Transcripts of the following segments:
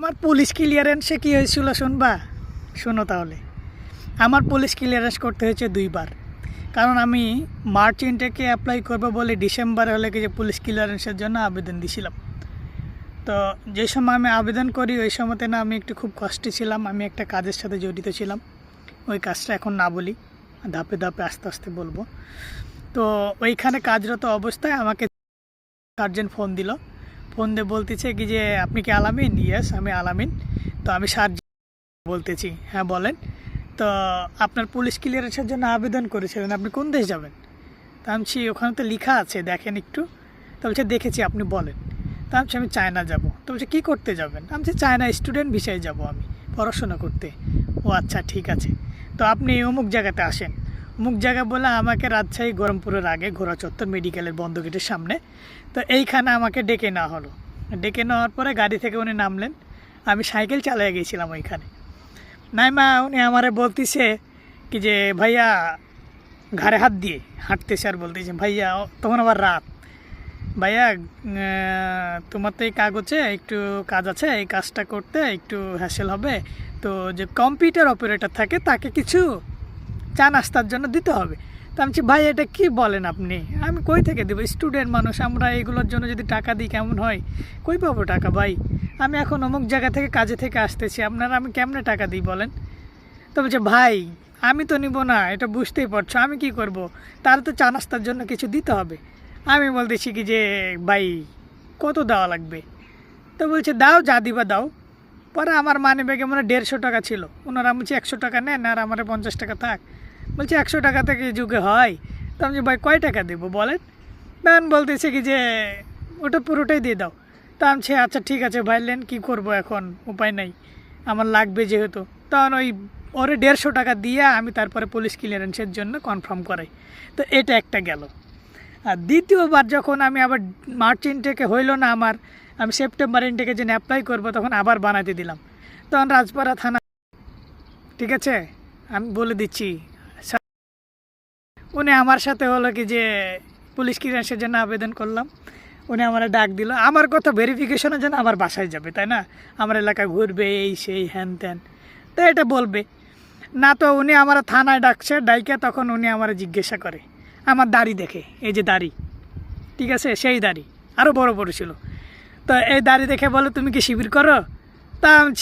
আমার পুলিশ ক্লিয়ারেন্সে কী হয়েছিল শুনবা? শোনো তাহলে। আমার পুলিশ ক্লিয়ারেন্স করতে হয়েছে 2বার, কারণ আমি মার্চ ইনটেকে অ্যাপ্লাই করবো বলে ডিসেম্বরে হলে কি যে পুলিশ ক্লিয়ারেন্সের জন্য আবেদন দিয়েছিলাম। তো যে সময় আমি আবেদন করি ওই সময়তে না আমি একটু খুব কষ্টে ছিলাম, আমি একটা কাজের সাথে জড়িত ছিলাম। ওই কাজটা এখন না বলি, ধাপে ধাপে আস্তে আস্তে বলবো। তো ওইখানে কাজরত অবস্থায় আমাকে সার্জেন্ট ফোন দিল। ফোন দিয়ে বলতেছে কি যে আপনি কি আলামিন? ইয়েস, আমি আলামিন। তো আমি সার্জেন্ট বলতেছি, হ্যাঁ বলেন। তো আপনার পুলিশ ক্লিয়ারেন্সের জন্য আবেদন করেছিলেন, আপনি কোন দেশ যাবেন? তা আমি ওখানে তো লেখা আছে, দেখেন একটু। তো বলছে দেখেছি, আপনি বলেন। তা আমি চায়না যাব। তো বলছে কী করতে যাবেন? আমি চায়না স্টুডেন্ট ভিসায় যাব, আমি পড়াশোনা করতে। ও আচ্ছা ঠিক আছে, তো আপনি অমুক জায়গাতে আসেন। অমুক জায়গা বলে আমাকে রাজশাহী গরমপুরের আগে ঘোড়া চত্বর মেডিকেলের বন্ধ গেটের সামনে। তো এইখানে আমাকে ডেকে নেওয়া হলো। ডেকে নেওয়ার পরে গাড়ি থেকে উনি নামলেন, আমি সাইকেল চালিয়ে গিয়েছিলাম ওইখানে। নাইমা উনি আমারে বলতেছে কি যে ভাইয়া, ঘাড়ে হাত দিয়ে হাঁটতেছে আর বলতেছে ভাইয়া, তখন আবার রাত, ভাইয়া তোমার তো এই কাগজে একটু কাজ আছে, এই কাজটা করতে একটু হ্যাসেল হবে। তো যে কম্পিউটার অপারেটর থাকে তাকে কিছু চা নাস্তার জন্য দিতে হবে। তো আমি ভাই এটা কি বলেন আপনি? আমি কই থেকে দেবো? স্টুডেন্ট মানুষ আমরা, এইগুলোর জন্য যদি টাকা দিই কেমন হয়? কই পাবো টাকা ভাই? আমি এখন অমুক জায়গা থেকে কাজে থেকে আসতেছি, আপনারা আমি কেমনে টাকা দিই বলেন? তো বলছে ভাই আমি তো নিব না, এটা বুঝতেই পারছো, আমি কি করব? তার তো চা নাস্তার জন্য কিছু দিতে হবে। আমি বলতেছি কি যে ভাই কত দেওয়া লাগবে? তো বলছে দাও, যা দিবা দাও। পরে আমার মানি ব্যাগে মানে 150 টাকা ছিল, ওনারা বলছে 100 টাকা নেন আর আমার 50 টাকা থাক। বলছে 100 টাকা থেকে যুগে হয়? তো আমি ভাই কয় টাকা দেবো বলেন? তখন বলতেছে কি যে ওটা পুরোটাই দিয়ে দাও। তা আমি আচ্ছা ঠিক আছে ভাই, লেন কী করবো এখন, উপায় নাই, আমার লাগবে যেহেতু। তখন ওই ওরে 150 টাকা দিয়ে আমি তারপরে পুলিশ ক্লিয়ারেন্সের জন্য কনফার্ম করাই। তো এটা একটা গেল। আর দ্বিতীয়বার যখন আমি আবার মার্চ ইনটেকে হইল না আমার, আমি সেপ্টেম্বর ইনটেকে যেন অ্যাপ্লাই করবো, তখন আবার বানাতে দিলাম। তখন রাজপাড়া থানা, ঠিক আছে আমি বলে দিচ্ছি, উনি আমার সাথে হলো কি যে পুলিশ ক্লিয়ারেন্সের জন্য আবেদন করলাম, উনি আমার ডাক দিল, আমার কথা ভেরিফিকেশনের জন্য আমার বাসায় যাবে, তাই না? আমার এলাকা ঘুরবে, এই সেই হ্যান ত্যান, তো এটা বলবে না। তো উনি আমার থানায় ডাকছে, ডাইকে তখন উনি আমার জিজ্ঞাসা করে আমার দাড়ি দেখে, এই যে দাড়ি, ঠিক আছে সেই দাড়ি আরও বড় বড় ছিল। তো এই দাড়ি দেখে বলে তুমি কি শিবির করো? তা আমি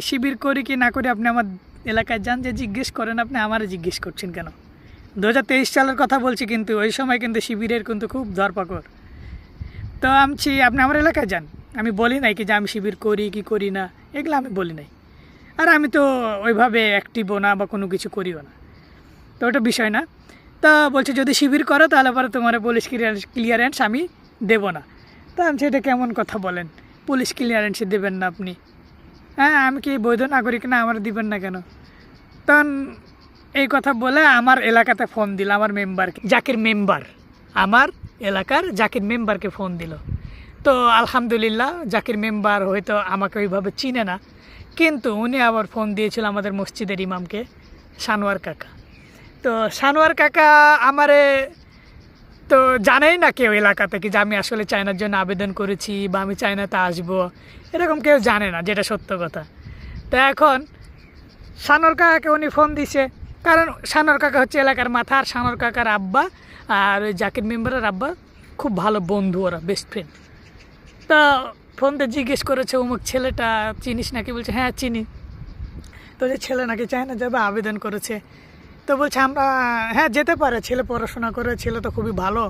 শিবির করি কি না করি আপনি আমার এলাকায় যান, যে জিজ্ঞেস করেন, আপনি আমারে জিজ্ঞেস করছেন কেন? 2023 সালের কথা বলছি, কিন্তু ওই সময় কিন্তু শিবিরের কিন্তু খুব ধরপাকড়। তো আমি আপনি আমার এলাকায় যান, আমি বলি নাই কি যে আমি শিবির করি কি করি না, এগুলো আমি বলি নাই। আর আমি তো ওইভাবে অ্যাক্টিভও না বা কোনো কিছু করিও না, তো ওটা বিষয় না। তা বলছে যদি শিবির করো তাহলে পরে তোমার পুলিশ ক্লিয়ারেন্স আমি দেবো না। তা আমি এটা কেমন কথা বলেন, পুলিশ ক্লিয়ারেন্সে দেবেন না আপনি? হ্যাঁ আমি কি বৈধ নাগরিক না, আমার দিবেন না কেন? তখন এই কথা বলে আমার এলাকাতে ফোন দিল আমার মেম্বারকে, জাকির মেম্বার, আমার এলাকার জাকির মেম্বারকে ফোন দিল। তো আলহামদুলিল্লাহ জাকির মেম্বার হয়তো আমাকে ওইভাবে চিনে না, কিন্তু উনি আবার ফোন দিয়েছিল আমাদের মসজিদের ইমামকে, সানোয়ার কাকা। তো সানোয়ার কাকা আমারে তো জানেই না কেউ এলাকা থেকে যে আমি আসলে চায়নার জন্য আবেদন করেছি বা আমি চায়নাতে আসবো, এরকম কেউ জানে না, যেটা সত্য কথা। তো এখন সানোয়ার কাকাকে উনি ফোন দিছে, কারণ সানোয়ার কাকা হচ্ছে এলাকার মাথা, আর সানোয়ার কাকার আব্বা আর ওই জাকির মেম্বারের আব্বা খুব ভালো বন্ধু, ওরা বেস্ট ফ্রেন্ড। তা ফোন দিয়ে জিজ্ঞেস করেছে অমুক ছেলেটা চিনিস নাকি? বলছে হ্যাঁ চিনি। তো যে ছেলে নাকি চায়না যাবে, আবেদন করেছে। তো বলছে আমরা হ্যাঁ যেতে পারে, ছেলে পড়াশোনা করে, ছেলে তো খুবই ভালো,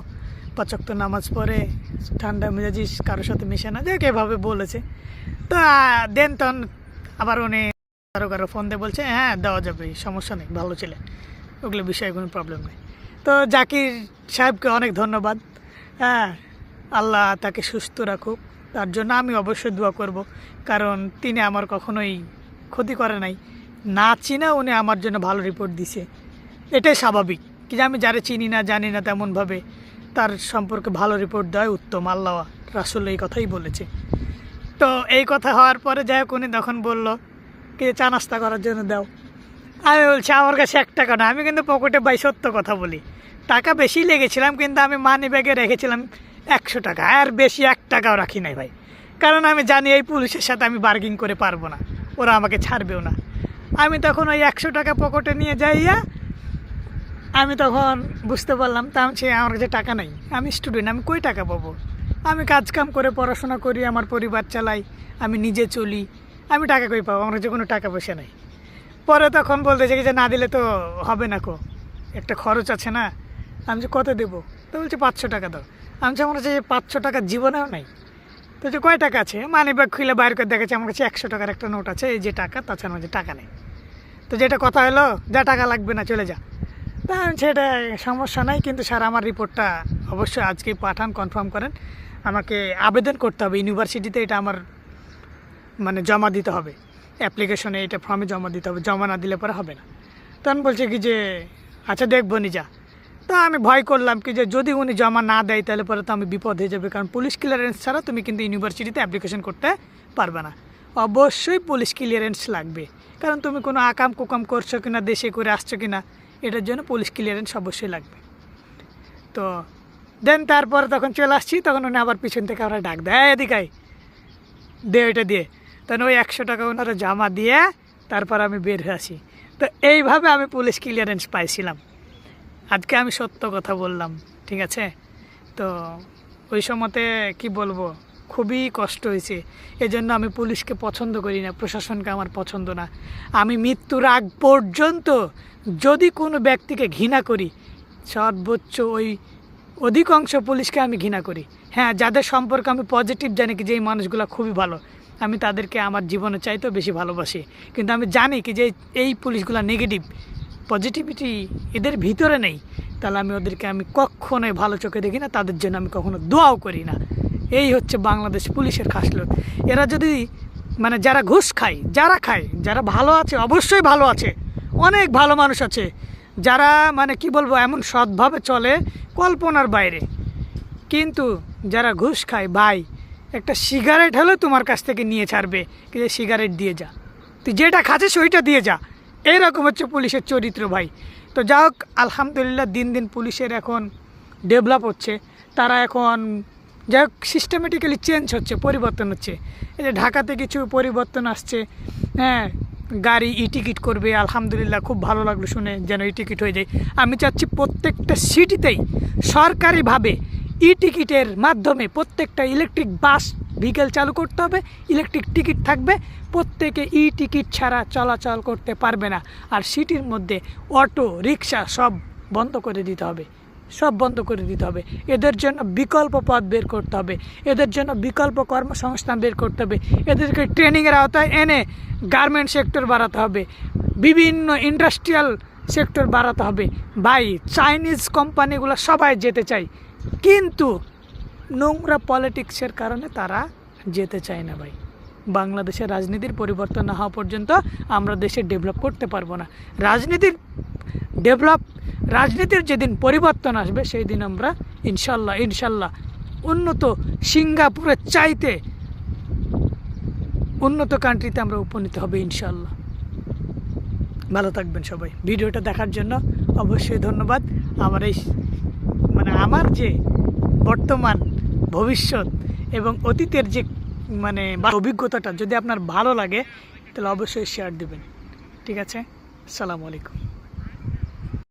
5 ওয়াক্ত নামাজ পড়ে, ঠান্ডা মেজাজি, কারোর সাথে মিশে না, দেখ এভাবে বলেছে। তো দেন তখন আবার উনি কারো ফোন দিয়ে বলছে হ্যাঁ দেওয়া যাবে, সমস্যা নেই, ভালো ছেলে, ওগুলো বিষয়ে কোনো প্রবলেম নেই। তো জাকির সাহেবকে অনেক ধন্যবাদ, হ্যাঁ আল্লাহ তাকে সুস্থ রাখুক, তার জন্য আমি অবশ্যই দোয়া করব, কারণ তিনি আমার কখনোই ক্ষতি করে নাই, না চিনা উনি আমার জন্য ভালো রিপোর্ট দিছে। এটাই স্বাভাবিক কি যে আমি যারা চিনি না জানি না তেমনভাবে তার সম্পর্কে ভালো রিপোর্ট দেয় উত্তম, আল্লাহ রাসূল এই কথাই বলেছে। তো এই কথা হওয়ার পরে যাই হোক উনি তখন বললো কি চা নাস্তা করার জন্য দাও। আমি বলছি আমার কাছে 1 টাকা না, আমি কিন্তু পকেটে ভাই সত্য কথা বলি, টাকা বেশি লেগেছিলাম, কিন্তু আমি মানি ব্যাগে রেখেছিলাম 100 টাকা, আর বেশি 1 টাকাও রাখি নাই ভাই, কারণ আমি জানি এই পুলিশের সাথে আমি বার্গিং করে পারবো না, ওরা আমাকে ছাড়বেও না। আমি তখন ওই 100 টাকা পকেটে নিয়ে যাইয়া আমি তখন বুঝতে পারলাম তা সে আমার কাছে টাকা নাই, আমি স্টুডেন্ট, আমি কই টাকা পাবো? আমি কাজকাম করে পড়াশোনা করি, আমার পরিবার চালাই, আমি নিজে চলি, আমি টাকা কই পাবো? আমার কাছে কোনো টাকা পয়সা নাই। পরে তখন বলতেছে যে না দিলে তো হবে না, একটা খরচ আছে না। আমি যে কত দেবো? তো বলছে 500 টাকা দাও। আমি যে আমার কাছে 500 টাকা জীবনেও নাই। তো যে কয় টাকা আছে? মানি ব্যাগ খুলে বাইর করে দেখাচ্ছে আমার কাছে 100 টাকার একটা নোট আছে, এই যে টাকা, তাছাড়া আমার কাছে টাকা নেই। তো যেটা কথা হলো, যা টাকা লাগবে না, চলে যা। তা আমি সেটা সমস্যা নাই, কিন্তু স্যার আমার রিপোর্টটা অবশ্যই আজকেই পাঠান, কনফার্ম করেন। আমাকে আবেদন করতে হবে ইউনিভার্সিটিতে, এটা আমার মানে জমা দিতে হবে, অ্যাপ্লিকেশনে এটা ফর্মে জমা দিতে হবে, জমা না দিলে পরে হবে না। তখন বলছে কি যে আচ্ছা দেখবো নি, যা। তা আমি ভয় করলাম কি যে যদি উনি জমা না দেয় তাহলে পরে তো আমি বিপদ হয়ে যাবে, কারণ পুলিশ ক্লিয়ারেন্স ছাড়া তুমি কিন্তু ইউনিভার্সিটিতে অ্যাপ্লিকেশন করতে পারবে না। অবশ্যই পুলিশ ক্লিয়ারেন্স লাগবে, কারণ তুমি কোনো আকাম কুকাম করছো কিনা, দেশে করে আসছো কিনা, এটার জন্য পুলিশ ক্লিয়ারেন্স অবশ্যই লাগবে। তো দেন তারপরে তখন চলে আসছি, তখন উনি আবার পিছন থেকে আমরা ডাক দেয়, এদিকে দে ওইটা দিয়ে। তখন ওই 100 টাকা ওনারা জমা দিয়ে তারপর আমি বের হয়ে আসি। তো এইভাবে আমি পুলিশ ক্লিয়ারেন্স পাইছিলাম। আজকে আমি সত্য কথা বললাম, ঠিক আছে? তো ওই সময়তে কি বলবো, খুবই কষ্ট হয়েছে। এজন্য আমি পুলিশকে পছন্দ করি না, প্রশাসনকে আমার পছন্দ না। আমি মৃত্যুর আগ পর্যন্ত যদি কোনো ব্যক্তিকে ঘৃণা করি, সর্বোচ্চ ওই অধিকাংশ পুলিশকে আমি ঘৃণা করি। হ্যাঁ, যাদের সম্পর্কে আমি পজিটিভ জানি কি যে এই মানুষগুলো খুবই ভালো, আমি তাদেরকে আমার জীবনে চাইতেও বেশি ভালোবাসি। কিন্তু আমি জানি কি যে এই পুলিশগুলো নেগেটিভ, পজিটিভিটি এদের ভিতরে নেই, তাহলে আমি ওদেরকে আমি কখনোই ভালো চোখে দেখি না, তাদের জন্য আমি কখনো দোয়াও করি না। এই হচ্ছে বাংলাদেশ পুলিশের খাসলত। এরা যদি মানে যারা ঘুষ খায়, যারা ভালো আছে, অবশ্যই ভালো আছে, অনেক ভালো মানুষ আছে যারা মানে কি বলবো এমন সৎভাবে চলে কল্পনার বাইরে। কিন্তু যারা ঘুষ খায় ভাই, একটা সিগারেট হলে তোমার কাছ থেকে নিয়ে ছাড়বে কি যে সিগারেট দিয়ে যা, তুই যেটা খাচ্ছিস ওইটা দিয়ে যা। এইরকম হচ্ছে পুলিশের চরিত্র ভাই। তো যা হোক, আলহামদুলিল্লাহ দিন দিন পুলিশের এখন ডেভেলপ হচ্ছে, তারা এখন যাই হোক সিস্টেমেটিক্যালি চেঞ্জ হচ্ছে, পরিবর্তন হচ্ছে। এই যে ঢাকাতে কিছু পরিবর্তন আসছে, হ্যাঁ, গাড়ি ই টিকিট করবে, আলহামদুলিল্লাহ খুব ভালো লাগলো শুনে, যেন ই টিকিট হয়ে যায়। আমি চাচ্ছি প্রত্যেকটা সিটিতেই সরকারিভাবে ই টিকিটের মাধ্যমে প্রত্যেকটা ইলেকট্রিক বাস ভেহিকেল চালু করতে হবে, ইলেকট্রিক টিকিট থাকবে, প্রত্যেকে ই টিকিট ছাড়া চলাচল করতে পারবে না। আর সিটির মধ্যে অটো রিক্সা সব বন্ধ করে দিতে হবে, সব বন্ধ করে দিতে হবে। এদের জন্য বিকল্প পথ বের করতে হবে, এদের জন্য বিকল্প কর্মসংস্থান বের করতে হবে, এদেরকে ট্রেনিংয়ের আওতায় এনে গার্মেন্ট সেক্টর বাড়াতে হবে, বিভিন্ন ইন্ডাস্ট্রিয়াল সেক্টর বাড়াতে হবে। ভাই, চাইনিজ কোম্পানিগুলো সবাই যেতে চায়, কিন্তু নোংরা পলিটিক্সের কারণে তারা যেতে চায় না ভাই। বাংলাদেশের রাজনীতির পরিবর্তন না হওয়া পর্যন্ত আমরা দেশে ডেভেলপ করতে পারবো না। রাজনীতির যেদিন পরিবর্তন আসবে সেই দিন আমরা ইনশাল্লাহ উন্নত সিঙ্গাপুরের চাইতে উন্নত কান্ট্রিতে আমরা উপনীত হবে ইনশাল্লাহ। ভালো থাকবেন সবাই। ভিডিওটা দেখার জন্য অবশ্যই ধন্যবাদ। আমার যে বর্তমান, ভবিষ্যৎ এবং অতীতের যে অভিজ্ঞতাটা যদি আপনার ভালো লাগে তাহলে অবশ্যই শেয়ার দিবেন, ঠিক আছে? আসসালামু আলাইকুম।